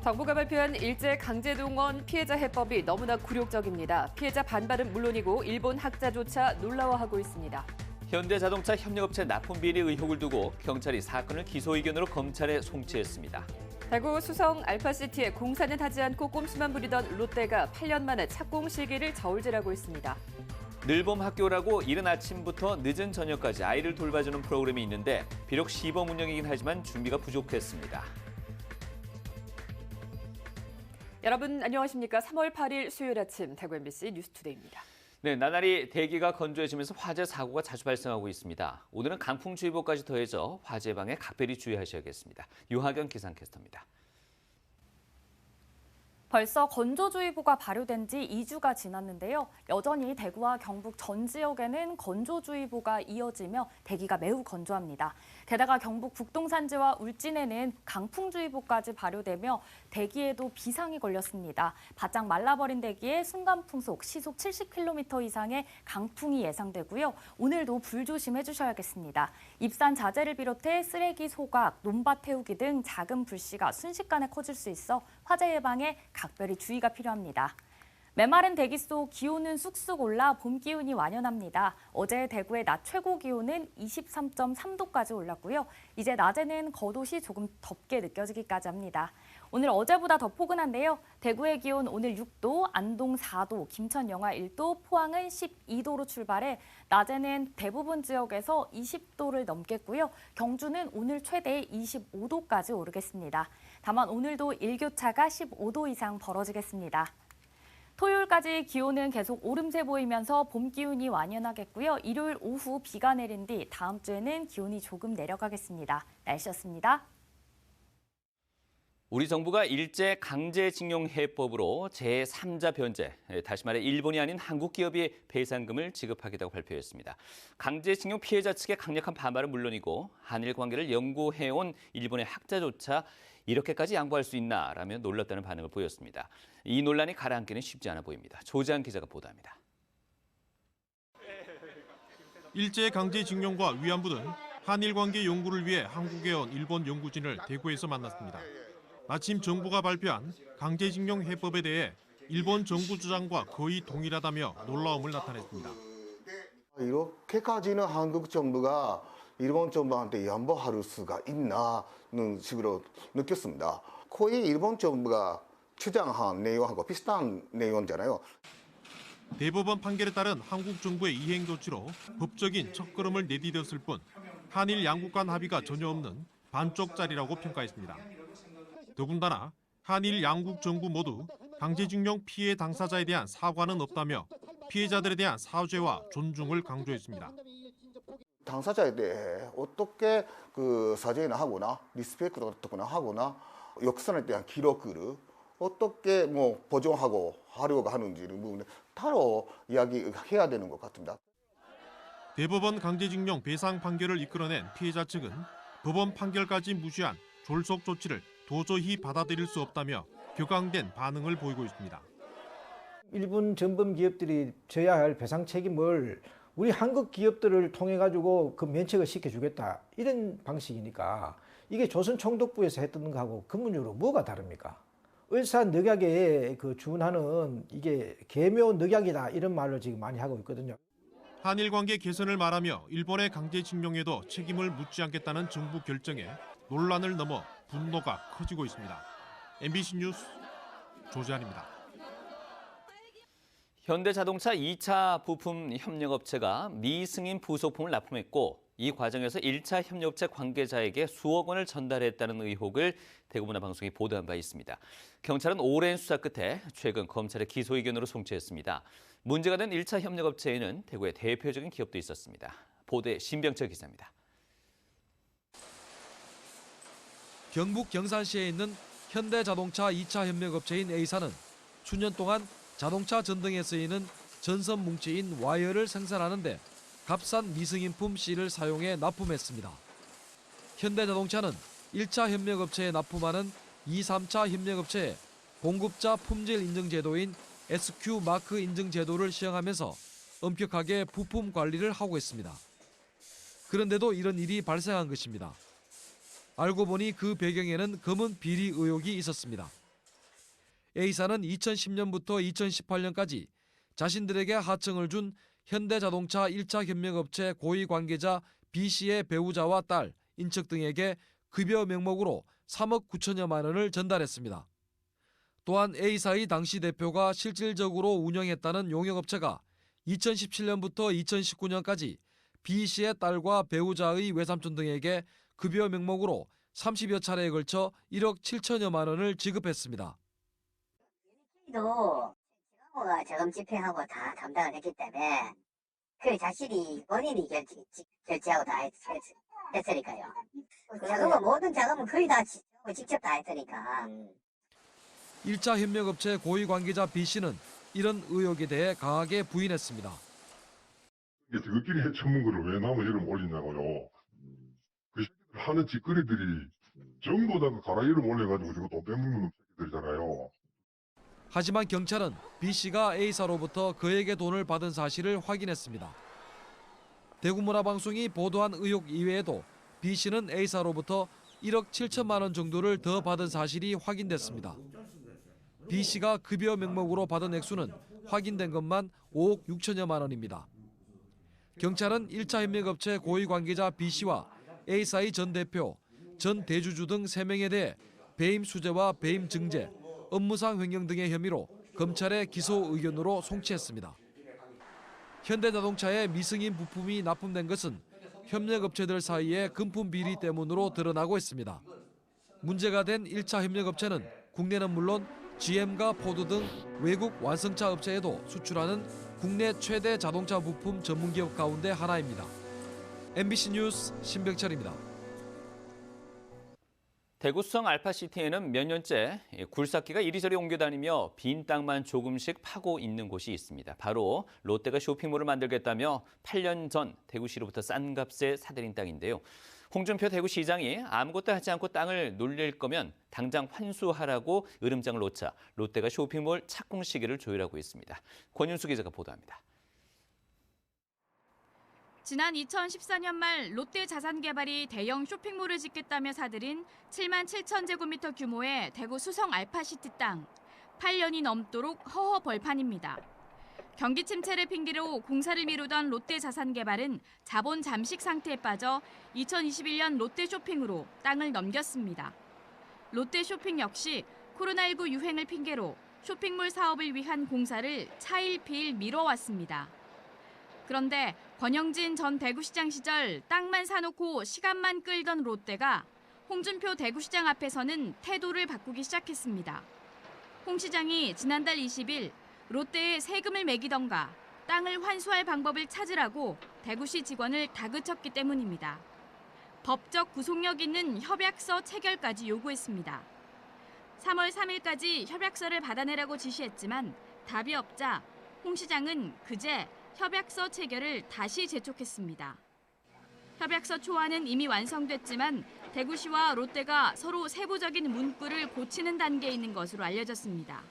정부가 발표한 일제 강제동원 피해자 해법이 너무나 굴욕적입니다. 피해자 반발은 물론이고 일본 학자조차 놀라워하고 있습니다. 현대자동차 협력업체 납품 비리 의혹을 두고 경찰이 사건을 기소 의견으로 검찰에 송치했습니다. 대구 수성 알파시티에 공사는 하지 않고 꼼수만 부리던 롯데가 8년 만에 착공 시기를 저울질하고 있습니다. 늘봄 학교라고 이른 아침부터 늦은 저녁까지 아이를 돌봐주는 프로그램이 있는데 비록 시범 운영이긴 하지만 준비가 부족했습니다. 여러분 안녕하십니까? 3월 8일 수요일 아침 대구 MBC 뉴스투데이입니다. 네, 나날이 대기가 건조해지면서 화재 사고가 자주 발생하고 있습니다. 오늘은 강풍주의보까지 더해져 화재 예방에 각별히 주의하셔야겠습니다. 유하경 기상캐스터입니다. 벌써 건조주의보가 발효된 지 2주가 지났는데요. 여전히 대구와 경북 전 지역에는 건조주의보가 이어지며 대기가 매우 건조합니다. 게다가 경북 북동산지와 울진에는 강풍주의보까지 발효되며 대기에도 비상이 걸렸습니다. 바짝 말라버린 대기에 순간풍속 시속 70km 이상의 강풍이 예상되고요. 오늘도 불조심해 주셔야겠습니다. 입산 자재를 비롯해 쓰레기 소각, 논밭 태우기 등 작은 불씨가 순식간에 커질 수 있어 화재 예방에 각별히 주의가 필요합니다. 메마른 대기 속 기온은 쑥쑥 올라 봄 기운이 완연합니다. 어제 대구의 낮 최고 기온은 23.3도까지 올랐고요. 이제 낮에는 겉옷이 조금 덥게 느껴지기까지 합니다. 오늘 어제보다 더 포근한데요. 대구의 기온 오늘 6도, 안동 4도, 김천 영하 1도, 포항은 12도로 출발해 낮에는 대부분 지역에서 20도를 넘겠고요. 경주는 오늘 최대 25도까지 오르겠습니다. 다만 오늘도 일교차가 15도 이상 벌어지겠습니다. 토요일까지 기온은 계속 오름세 보이면서 봄 기운이 완연하겠고요. 일요일 오후 비가 내린 뒤 다음 주에는 기온이 조금 내려가겠습니다. 날씨였습니다. 우리 정부가 일제 강제징용 해법으로 제3자 변제, 다시 말해 일본이 아닌 한국 기업이 배상금을 지급하겠다고 발표했습니다. 강제징용 피해자 측의 강력한 반발은 물론이고 한일 관계를 연구해온 일본의 학자조차 이렇게까지 양보할 수 있나라며 놀랐다는 반응을 보였습니다. 이 논란이 가라앉기는 쉽지 않아 보입니다. 조지한 기자가 보도합니다. 일제 강제징용과 위안부 등 한일 관계 연구를 위해 한국에 온 일본 연구진을 대구에서 만났습니다. 마침 정부가 발표한 강제징용 해법에 대해 일본 정부 주장과 거의 동일하다며 놀라움을 나타냈습니다. 이렇게까지는 한국 정부가 일본 정부한테 양보할 수가 있나는 식으로 느꼈습니다. 거의 일본 정부가 주장한 내용하고 비슷한 내용이잖아요. 대법원 판결에 따른 한국 정부의 이행 조치로 법적인 첫걸음을 내디뎠을 뿐 한일 양국 간 합의가 전혀 없는 반쪽짜리라고 평가했습니다. 더군다나 한일 양국 정부 모두 강제징용 피해 당사자에 대한 사과는 없다며 피해자들에 대한 사죄와 존중을 강조했습니다. 당사자에 대해 어떻게 사죄나 하거나 리스펙트나 하거나 역사에 대한 기록을 어떻게 보존하고 하려고 하는지를 부분에 따로 이야기해야 되는 것 같습니다. 대법원 강제징용 배상 판결을 이끌어낸 피해자 측은 법원 판결까지 무시한 졸속 조치를 도저히 받아들일 수 없다며 격앙된 반응을 보이고 있습니다. 일본 전범 기업들이 져야 할 배상 책임을 우리 한국 기업들을 통해 가지고 그 면책을 시켜주겠다 이런 방식이니까 이게 조선 총독부에서 했던 거하고 근본적으로 뭐가 다릅니까? 을사늑약에 준하는 이게 계묘늑약이다 이런 말로 지금 많이 하고 있거든요. 한일 관계 개선을 말하며 일본의 강제징용에도 책임을 묻지 않겠다는 정부 결정에 논란을 넘어 분노가 커지고 있습니다. MBC 뉴스 조지한입니다. 현대자동차 2차 부품 협력업체가 미승인 부속품을 납품했고 이 과정에서 1차 협력업체 관계자에게 수억 원을 전달했다는 의혹을 대구문화방송이 보도한 바 있습니다. 경찰은 오랜 수사 끝에 최근 검찰의 기소 의견으로 송치했습니다. 문제가 된 1차 협력업체에는 대구의 대표적인 기업도 있었습니다. 보도에 신병철 기자입니다. 경북 경산시에 있는 현대자동차 2차 협력업체인 A사는 수년 동안 자동차 전등에 쓰이는 전선 뭉치인 와이어를 생산하는 데 값싼 미승인품 C를 사용해 납품했습니다. 현대자동차는 1차 협력업체에 납품하는 2, 3차 협력업체에 공급자 품질 인증 제도인 SQ 마크 인증 제도를 시행하면서 엄격하게 부품 관리를 하고 있습니다. 그런데도 이런 일이 발생한 것입니다. 알고 보니 그 배경에는 검은 비리 의혹이 있었습니다. A사는 2010년부터 2018년까지 자신들에게 하청을 준 현대자동차 1차 협력업체 고위 관계자 B씨의 배우자와 딸, 인척 등에게 급여 명목으로 3억 9천여만 원을 전달했습니다. 또한 A사의 당시 대표가 실질적으로 운영했다는 용역업체가 2017년부터 2019년까지 B씨의 딸과 배우자의 외삼촌 등에게 급여 명목으로 30여 차례에 걸쳐 1억 7천여만 원을 지급했습니다. 도 지가모가 자금 집행하고 다 담당을 했기 때문에 그 자신이 본인이 결제하고 다 했으니까요. 자금은 모든 자금은 거의 다 직접 다 했으니까. 1차 협력업체 고위 관계자 B씨는 이런 의혹에 대해 강하게 부인했습니다. 저희끼리 해쳐문 거를 왜 남의 이름 올리냐고요. 그 새끼들 하는 짓거리들이 전부 다 가라 이름 올려가지고 지금 돈 빼먹는 새끼들이잖아요. 하지만 경찰은 B씨가 A사로부터 그에게 돈을 받은 사실을 확인했습니다. 대구문화방송이 보도한 의혹 이외에도 B씨는 A사로부터 1억 7천만 원 정도를 더 받은 사실이 확인됐습니다. B씨가 급여 명목으로 받은 액수는 확인된 것만 5억 6천여만 원입니다. 경찰은 1차 협력업체 고위 관계자 B씨와 A사의 전 대표, 전 대주주 등 3명에 대해 배임 수재와 배임 증제, 업무상 횡령 등의 혐의로 검찰에 기소 의견으로 송치했습니다. 현대자동차의 미승인 부품이 납품된 것은 협력업체들 사이의 금품 비리 때문으로 드러나고 있습니다. 문제가 된 1차 협력업체는 국내는 물론 GM과 포드 등 외국 완성차 업체에도 수출하는 국내 최대 자동차 부품 전문기업 가운데 하나입니다. MBC 뉴스 신병철입니다. 대구 수성 알파시티에는 몇 년째 굴삭기가 이리저리 옮겨다니며 빈 땅만 조금씩 파고 있는 곳이 있습니다. 바로 롯데가 쇼핑몰을 만들겠다며 8년 전 대구시로부터 싼 값에 사들인 땅인데요. 홍준표 대구시장이 아무것도 하지 않고 땅을 놀릴 거면 당장 환수하라고 으름장을 놓자 롯데가 쇼핑몰 착공 시기를 조율하고 있습니다. 권윤수 기자가 보도합니다. 지난 2014년 말 롯데 자산개발이 대형 쇼핑몰을 짓겠다며 사들인 7만 7천 제곱미터 규모의 대구 수성 알파시티 땅. 8년이 넘도록 허허 벌판입니다. 경기 침체를 핑계로 공사를 미루던 롯데 자산개발은 자본 잠식 상태에 빠져 2021년 롯데 쇼핑으로 땅을 넘겼습니다. 롯데 쇼핑 역시 코로나19 유행을 핑계로 쇼핑몰 사업을 위한 공사를 차일피일 미뤄왔습니다. 그런데 권영진 전 대구시장 시절 땅만 사놓고 시간만 끌던 롯데가 홍준표 대구시장 앞에서는 태도를 바꾸기 시작했습니다. 홍 시장이 지난달 20일 롯데에 세금을 매기던가 땅을 환수할 방법을 찾으라고 대구시 직원을 다그쳤기 때문입니다. 법적 구속력 있는 협약서 체결까지 요구했습니다. 3월 3일까지 협약서를 받아내라고 지시했지만 답이 없자 홍 시장은 그제 협약서 체결을 다시 재촉했습니다. 협약서 초안은 이미 완성됐지만 대구시와 롯데가 서로 세부적인 문구를 고치는 단계에 있는 것으로 알려졌습니다.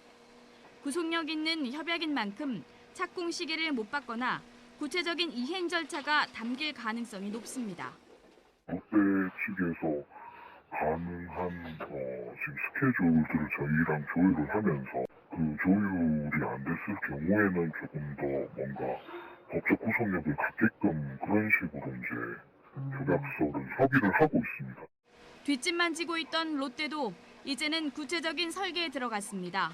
구속력 있는 협약인 만큼 착공 시기를 못 받거나 구체적인 이행 절차가 담길 가능성이 높습니다. 롯데 측에서 가능한 지금 스케줄들을 저희랑 조율을 하면서 그 조율이 안 됐을 경우에는 조금 더 뭔가 법적 구속력을 갖게끔 그런 식으로 이제 협약서를 협의를 하고 있습니다. 뒷짐만 지고 있던 롯데도 이제는 구체적인 설계에 들어갔습니다.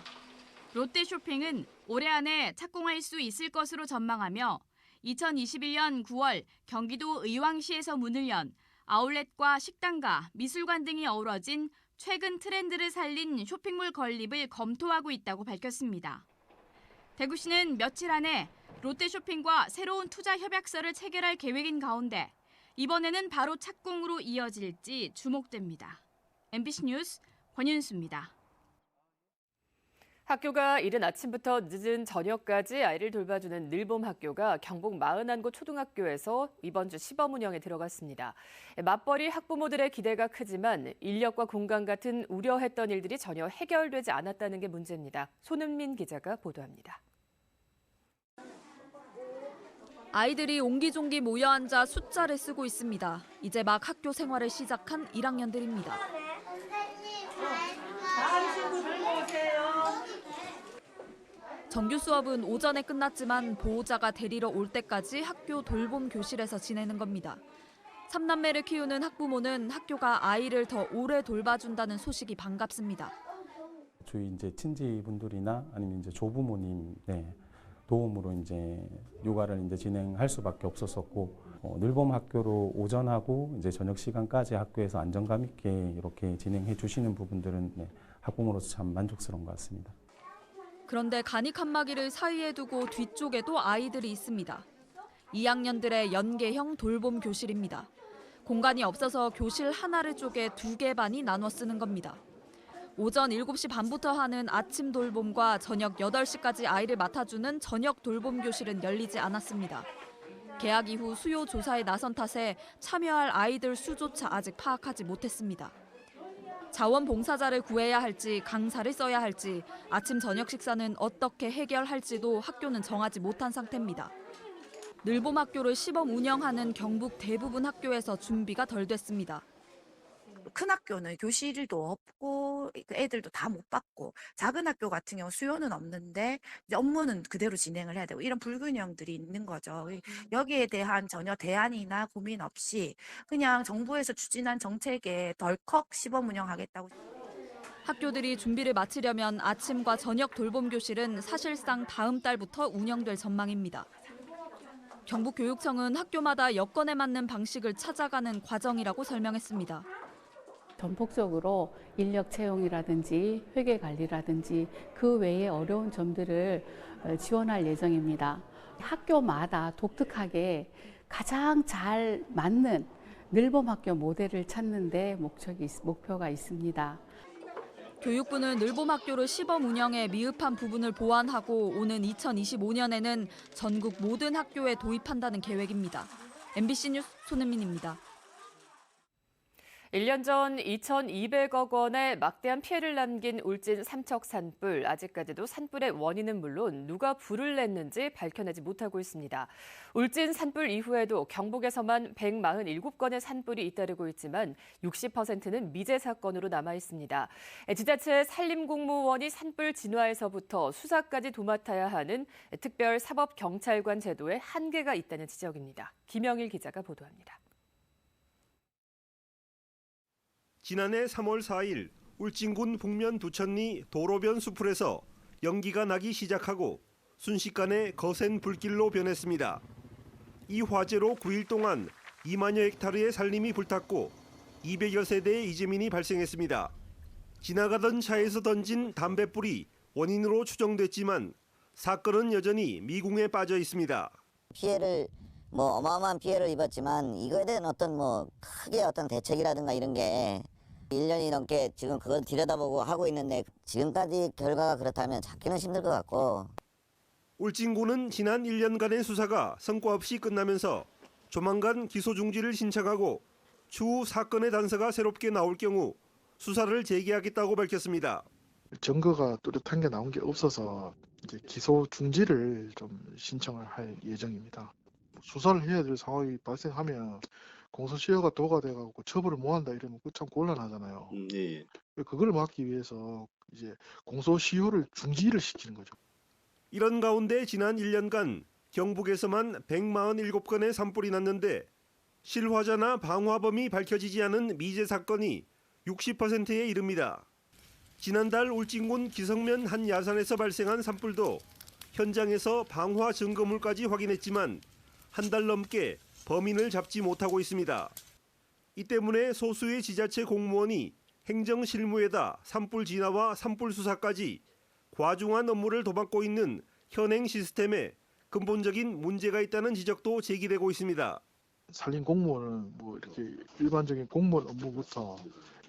롯데 쇼핑은 올해 안에 착공할 수 있을 것으로 전망하며 2021년 9월 경기도 의왕시에서 문을 연 아울렛과 식당가, 미술관 등이 어우러진 최근 트렌드를 살린 쇼핑몰 건립을 검토하고 있다고 밝혔습니다. 대구시는 며칠 안에 롯데쇼핑과 새로운 투자 협약서를 체결할 계획인 가운데 이번에는 바로 착공으로 이어질지 주목됩니다. MBC 뉴스 권윤수입니다. 학교가 이른 아침부터 늦은 저녁까지 아이를 돌봐주는 늘봄 학교가 경북 41곳 초등학교에서 이번 주 시범 운영에 들어갔습니다. 맞벌이 학부모들의 기대가 크지만 인력과 공간 같은 우려했던 일들이 전혀 해결되지 않았다는 게 문제입니다. 손은민 기자가 보도합니다. 아이들이 옹기종기 모여 앉아 숫자를 쓰고 있습니다. 이제 막 학교 생활을 시작한 1학년들입니다. 정규 수업은 오전에 끝났지만 보호자가 데리러 올 때까지 학교 돌봄 교실에서 지내는 겁니다. 3남매를 키우는 학부모는 학교가 아이를 더 오래 돌봐준다는 소식이 반갑습니다. 주위 이제 친지분들이나 아니면 이제 조부모님 도움으로 이제 육아를 이제 진행할 수밖에 없었었고, 늘봄 학교로 오전하고 이제 저녁 시간까지 학교에서 안정감 있게 이렇게 진행해 주시는 부분들은 학부모로서 참 만족스러운 것 같습니다. 그런데 간이 칸막이를 사이에 두고 뒤쪽에도 아이들이 있습니다. 2학년들의 연계형 돌봄 교실입니다. 공간이 없어서 교실 하나를 쪼개 2개 반이 나눠 쓰는 겁니다. 오전 7시 반부터 하는 아침 돌봄과 저녁 8시까지 아이를 맡아주는 저녁 돌봄 교실은 열리지 않았습니다. 개학 이후 수요 조사에 나선 탓에 참여할 아이들 수조차 아직 파악하지 못했습니다. 자원봉사자를 구해야 할지 강사를 써야 할지 아침 저녁 식사는 어떻게 해결할지도 학교는 정하지 못한 상태입니다. 늘봄 학교를 시범 운영하는 경북 대부분 학교에서 준비가 덜 됐습니다. 큰 학교는 교실도 없고 애들도 다 못 받고, 작은 학교 같은 경우 수요는 없는데 이제 업무는 그대로 진행을 해야 되고, 이런 불균형들이 있는 거죠. 여기에 대한 전혀 대안이나 고민 없이 그냥 정부에서 추진한 정책에 덜컥 시범 운영하겠다고. 학교들이 준비를 마치려면 아침과 저녁 돌봄 교실은 사실상 다음 달부터 운영될 전망입니다. 경북교육청은 학교마다 여건에 맞는 방식을 찾아가는 과정이라고 설명했습니다. 전폭적으로 인력 채용이라든지 회계 관리라든지 그 외의 어려운 점들을 지원할 예정입니다. 학교마다 독특하게 가장 잘 맞는 늘봄 학교 모델을 찾는 데 목표가 있습니다. 교육부는 늘봄 학교를 시범 운영해 미흡한 부분을 보완하고 오는 2025년에는 전국 모든 학교에 도입한다는 계획입니다. MBC 뉴스 손은민입니다. 1년 전 2,200억 원의 막대한 피해를 남긴 울진 삼척 산불. 아직까지도 산불의 원인은 물론 누가 불을 냈는지 밝혀내지 못하고 있습니다. 울진 산불 이후에도 경북에서만 147건의 산불이 잇따르고 있지만 60%는 미제 사건으로 남아 있습니다. 지자체 산림공무원이 산불 진화에서부터 수사까지 도맡아야 하는 특별사법경찰관 제도에 한계가 있다는 지적입니다. 김영일 기자가 보도합니다. 지난해 3월 4일 울진군 북면 두천리 도로변 수풀에서 연기가 나기 시작하고 순식간에 거센 불길로 변했습니다. 이 화재로 9일 동안 2만여 헥타르의 산림이 불탔고 200여 세대의 이재민이 발생했습니다. 지나가던 차에서 던진 담뱃불이 원인으로 추정됐지만 사건은 여전히 미궁에 빠져 있습니다. 피해를 어마어마한 피해를 입었지만 이거에 대한 크게 대책이라든가 이런 게 1년이 넘게 지금 그걸 들여다보고 하고 있는데 지금까지 결과가 그렇다면 찾기는 힘들 것 같고. 울진군은 지난 1년간의 수사가 성과 없이 끝나면서 조만간 기소 중지를 신청하고 추후 사건의 단서가 새롭게 나올 경우 수사를 재개하겠다고 밝혔습니다. 증거가 뚜렷한 게 나온 게 없어서 이제 기소 중지를 좀 신청을 할 예정입니다. 수사를 해야 될 상황이 발생하면 공소시효가 도가 돼가지고 처벌을 못 한다 이러면 그 참 곤란하잖아요. 네. 그걸 막기 위해서 이제 공소시효를 중지를 시키는 거죠. 이런 가운데 지난 1년간 경북에서만 147건의 산불이 났는데 실화자나 방화범이 밝혀지지 않은 미제 사건이 60%에 이릅니다. 지난달 울진군 기성면 한 야산에서 발생한 산불도 현장에서 방화 증거물까지 확인했지만 한 달 넘게 범인을 잡지 못하고 있습니다. 이 때문에 소수의 지자체 공무원이 행정 실무에다 산불 진화와 산불 수사까지 과중한 업무를 도맡고 있는 현행 시스템에 근본적인 문제가 있다는 지적도 제기되고 있습니다. 산림 공무원은 이렇게 일반적인 공무원 업무부터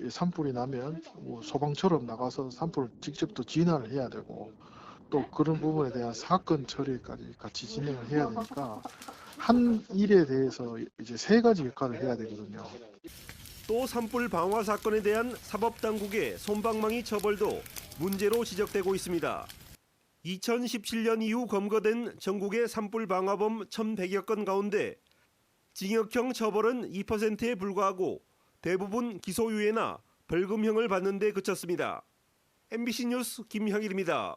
산불이 나면 소방처럼 나가서 산불을 직접 또 진화를 해야 되고 또 그런 부분에 대한 사건 처리까지 같이 진행을 해야 되니까 한 일에 대해서 이제 3가지 역할을 해야 되거든요. 또 산불 방화 사건에 대한 사법당국의 솜방망이 처벌도 문제로 지적되고 있습니다. 2017년 이후 검거된 전국의 산불 방화범 1,100여 건 가운데 징역형 처벌은 2%에 불과하고 대부분 기소유예나 벌금형을 받는 데 그쳤습니다. MBC 뉴스 김형일입니다.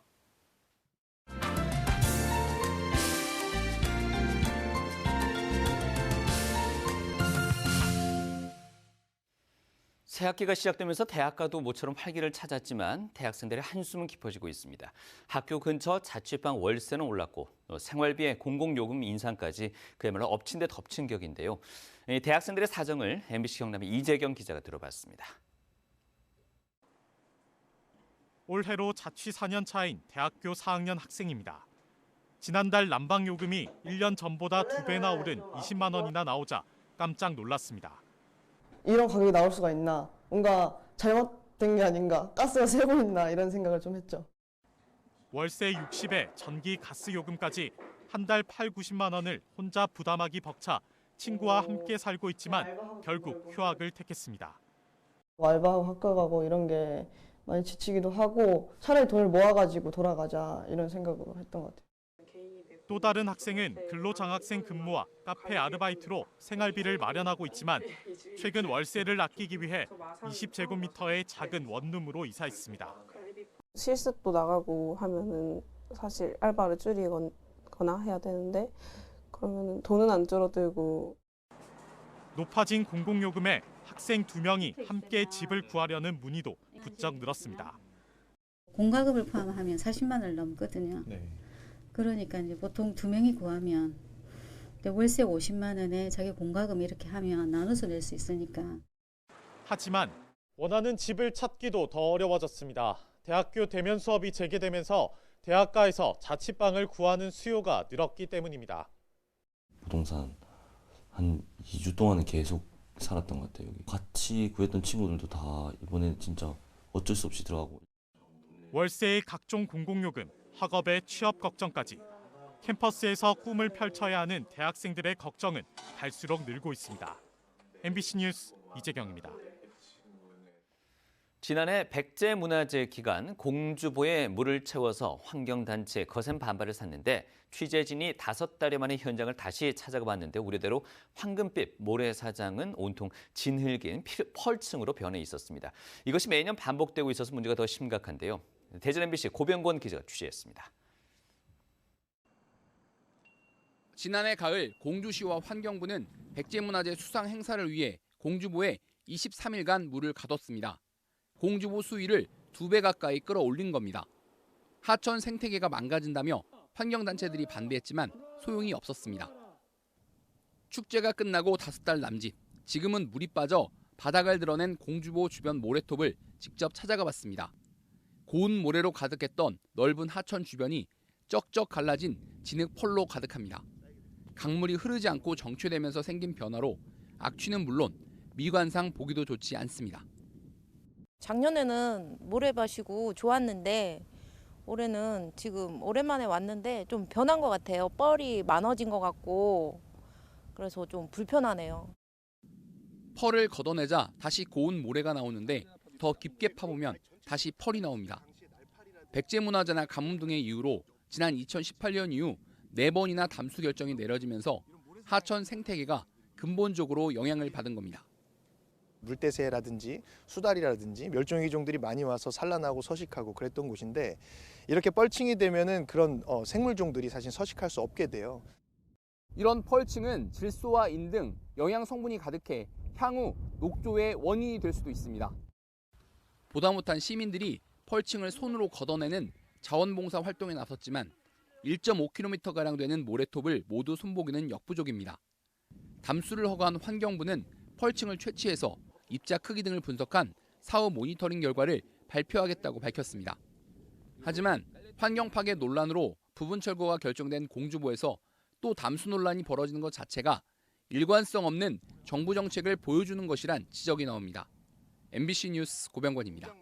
새학기가 시작되면서 대학가도 모처럼 활기를 찾았지만 대학생들의 한숨은 깊어지고 있습니다. 학교 근처 자취방 월세는 올랐고 생활비에 공공요금 인상까지 그야말로 엎친 데 덮친 격인데요. 대학생들의 사정을 MBC 경남의 이재경 기자가 들어봤습니다. 올해로 자취 4년 차인 대학교 4학년 학생입니다. 지난달 난방요금이 1년 전보다 2배나 오른 20만 원이나 나오자 깜짝 놀랐습니다. 이런 가격이 나올 수가 있나, 뭔가 잘못된 게 아닌가, 가스가 새고 있나 이런 생각을 좀 했죠. 월세 60에 전기 가스 요금까지 한 달 8, 90만 원을 혼자 부담하기 벅차 친구와 함께 살고 있지만 결국 휴학을 택했습니다. 알바하고 학교 가고 이런 게 많이 지치기도 하고 차라리 돈을 모아가지고 돌아가자 이런 생각으로 했던 것 같아요. 또 다른 학생은 근로장학생 근무와 카페 아르바이트로 생활비를 마련하고 있지만 최근 월세를 아끼기 위해 20제곱미터의 작은 원룸으로 이사했습니다. 실습도 나가고 하면은 사실 알바를 줄이거나 해야 되는데 그러면은 돈은 안 줄어들고. 높아진 공공요금에 학생 2명이 함께 집을 구하려는 문의도 부쩍 늘었습니다. 공과금을 포함하면 40만 원을 넘거든요. 네. 그러니까 이제 보통 2명이 구하면 월세 50만 원에 자기 공과금 이렇게 하면 나눠서 낼 수 있으니까. 하지만 원하는 집을 찾기도 더 어려워졌습니다. 대학교 대면 수업이 재개되면서 대학가에서 자취방을 구하는 수요가 늘었기 때문입니다. 부동산 한 2주 동안은 계속 살았던 것 같아요. 여기. 같이 구했던 친구들도 다 이번에 진짜 어쩔 수 없이 들어가고. 월세의 각종 공공요금, 학업의 취업 걱정까지 캠퍼스에서 꿈을 펼쳐야 하는 대학생들의 걱정은 갈수록 늘고 있습니다. MBC 뉴스 이재경입니다. 지난해 백제문화제 기간 공주보에 물을 채워서 환경단체에 거센 반발을 샀는데 취재진이 5달여 만에 현장을 다시 찾아가 봤는데 우려대로 황금빛 모래사장은 온통 진흙인 펄층으로 변해 있었습니다. 이것이 매년 반복되고 있어서 문제가 더 심각한데요. 대전 MBC 고병권 기자가 취재했습니다. 지난해 가을 공주시와 환경부는 백제문화재 수상 행사를 위해 공주보에 23일간 물을 가뒀습니다. 공주보 수위를 2배 가까이 끌어올린 겁니다. 하천 생태계가 망가진다며 환경단체들이 반대했지만 소용이 없었습니다. 축제가 끝나고 5달 남짓, 지금은 물이 빠져 바닥을 드러낸 공주보 주변 모래톱을 직접 찾아가 봤습니다. 고운 모래로 가득했던 넓은 하천 주변이 쩍쩍 갈라진 진흙 펄로 가득합니다. 강물이 흐르지 않고 정체되면서 생긴 변화로 악취는 물론 미관상 보기도 좋지 않습니다. 작년에는 모래밭이고 좋았는데 올해는 지금 오랜만에 왔는데 좀 변한 것 같아요. 뻘이 많아진 것 같고 그래서 좀 불편하네요. 펄을 걷어내자 다시 고운 모래가 나오는데 더 깊게 파보면 다시 펄이 나옵니다. 백제문화재나 가뭄 등의 이유로 지난 2018년 이후 4번이나 담수 결정이 내려지면서 하천 생태계가 근본적으로 영향을 받은 겁니다. 물대새라든지 수달이라든지 멸종위기종들이 많이 와서 산란하고 서식하고 그랬던 곳인데 이렇게 뻘층이 되면은 그런 생물종들이 사실 서식할 수 없게 돼요. 이런 펄층은 질소와 인 등 영양 성분이 가득해 향후 녹조의 원인이 될 수도 있습니다. 보다 못한 시민들이 펄층을 손으로 걷어내는 자원봉사 활동에 나섰지만 1.5km가량 되는 모래톱을 모두 손보기는 역부족입니다. 담수를 허가한 환경부는 펄층을 채취해서 입자 크기 등을 분석한 사후 모니터링 결과를 발표하겠다고 밝혔습니다. 하지만 환경 파괴 논란으로 부분 철거가 결정된 공주보에서 또 담수 논란이 벌어지는 것 자체가 일관성 없는 정부 정책을 보여주는 것이란 지적이 나옵니다. MBC 뉴스 고병권입니다.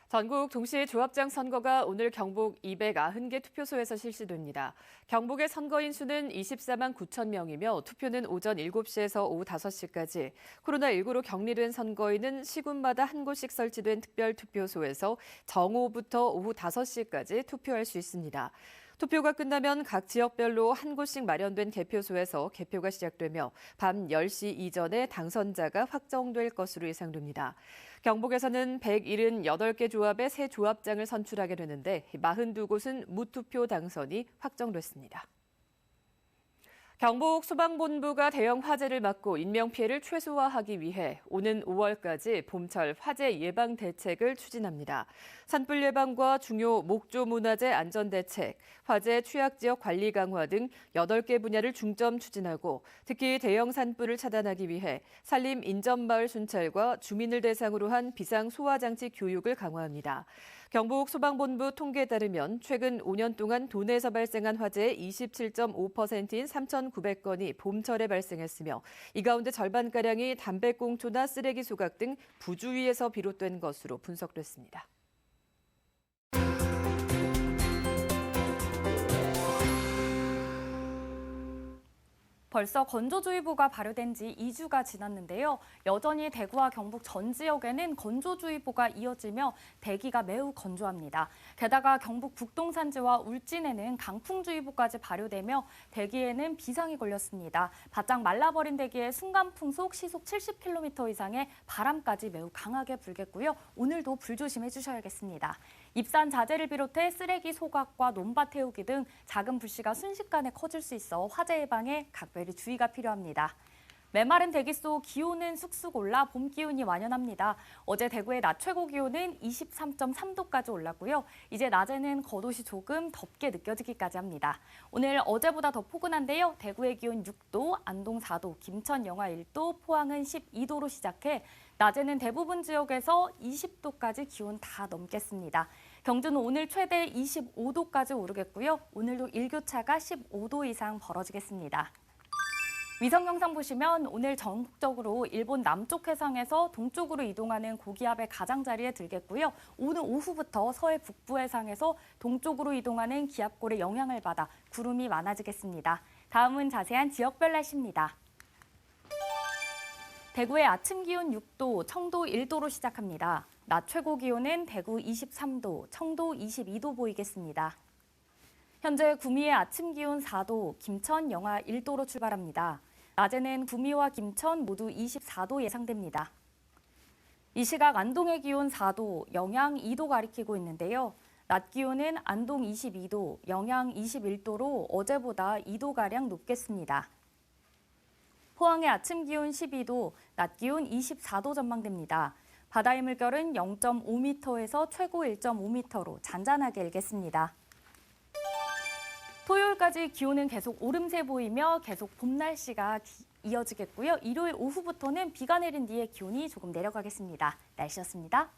전국 동시 조합장 선거가 오늘 경북 290개 투표소에서 실시됩니다. 경북의 선거인 수는 24만 9천 명이며 투표는 오전 7시에서 오후 5시까지, 코로나19로 격리된 선거인은 시군마다 한 곳씩 설치된 특별 투표소에서 정오부터 오후 5시까지 투표할 수 있습니다. 투표가 끝나면 각 지역별로 한 곳씩 마련된 개표소에서 개표가 시작되며 밤 10시 이전에 당선자가 확정될 것으로 예상됩니다. 경북에서는 178개 조합의 새 조합장을 선출하게 되는데 42곳은 무투표 당선이 확정됐습니다. 경북 소방본부가 대형 화재를 막고 인명피해를 최소화하기 위해 오는 5월까지 봄철 화재 예방 대책을 추진합니다. 산불 예방과 중요 목조 문화재 안전 대책, 화재 취약 지역 관리 강화 등 8개 분야를 중점 추진하고 특히 대형 산불을 차단하기 위해 산림 인접마을 순찰과 주민을 대상으로 한 비상 소화 장치 교육을 강화합니다. 경북 소방본부 통계에 따르면 최근 5년 동안 도내에서 발생한 화재의 27.5%인 3,900건이 봄철에 발생했으며 이 가운데 절반가량이 담배꽁초나 쓰레기 소각 등 부주의에서 비롯된 것으로 분석됐습니다. 벌써 건조주의보가 발효된 지 2주가 지났는데요. 여전히 대구와 경북 전 지역에는 건조주의보가 이어지며 대기가 매우 건조합니다. 게다가 경북 북동산지와 울진에는 강풍주의보까지 발효되며 대기에는 비상이 걸렸습니다. 바짝 말라버린 대기에 순간풍속 시속 70km 이상의 바람까지 매우 강하게 불겠고요. 오늘도 불조심해 주셔야겠습니다. 입산 자재를 비롯해 쓰레기 소각과 논밭 태우기 등 작은 불씨가 순식간에 커질 수 있어 화재 예방에 각별히 주의가 필요합니다. 메마른 대기 속 기온은 쑥쑥 올라 봄 기운이 완연합니다. 어제 대구의 낮 최고 기온은 23.3도까지 올랐고요. 이제 낮에는 겉옷이 조금 덥게 느껴지기까지 합니다. 오늘 어제보다 더 포근한데요. 대구의 기온 6도, 안동 4도, 김천 영하 1도, 포항은 12도로 시작해 낮에는 대부분 지역에서 20도까지 기온 다 넘겠습니다. 경주는 오늘 최대 25도까지 오르겠고요. 오늘도 일교차가 15도 이상 벌어지겠습니다. 위성 영상 보시면 오늘 전국적으로 일본 남쪽 해상에서 동쪽으로 이동하는 고기압의 가장자리에 들겠고요. 오늘 오후부터 서해 북부 해상에서 동쪽으로 이동하는 기압골의 영향을 받아 구름이 많아지겠습니다. 다음은 자세한 지역별 날씨입니다. 대구의 아침 기온 6도, 청도 1도로 시작합니다. 낮 최고 기온은 대구 23도, 청도 22도 보이겠습니다. 현재 구미의 아침 기온 4도, 김천 영하 1도로 출발합니다. 낮에는 구미와 김천 모두 24도 예상됩니다. 이 시각 안동의 기온 4도, 영양 2도 가리키고 있는데요. 낮 기온은 안동 22도, 영양 21도로 어제보다 2도가량 높겠습니다. 포항의 아침 기온 12도, 낮 기온 24도 전망됩니다. 바다의 물결은 0.5m에서 최고 1.5m로 잔잔하게 일겠습니다. 토요일까지 기온은 계속 오름세 보이며 계속 봄 날씨가 이어지겠고요. 일요일 오후부터는 비가 내린 뒤에 기온이 조금 내려가겠습니다. 날씨였습니다.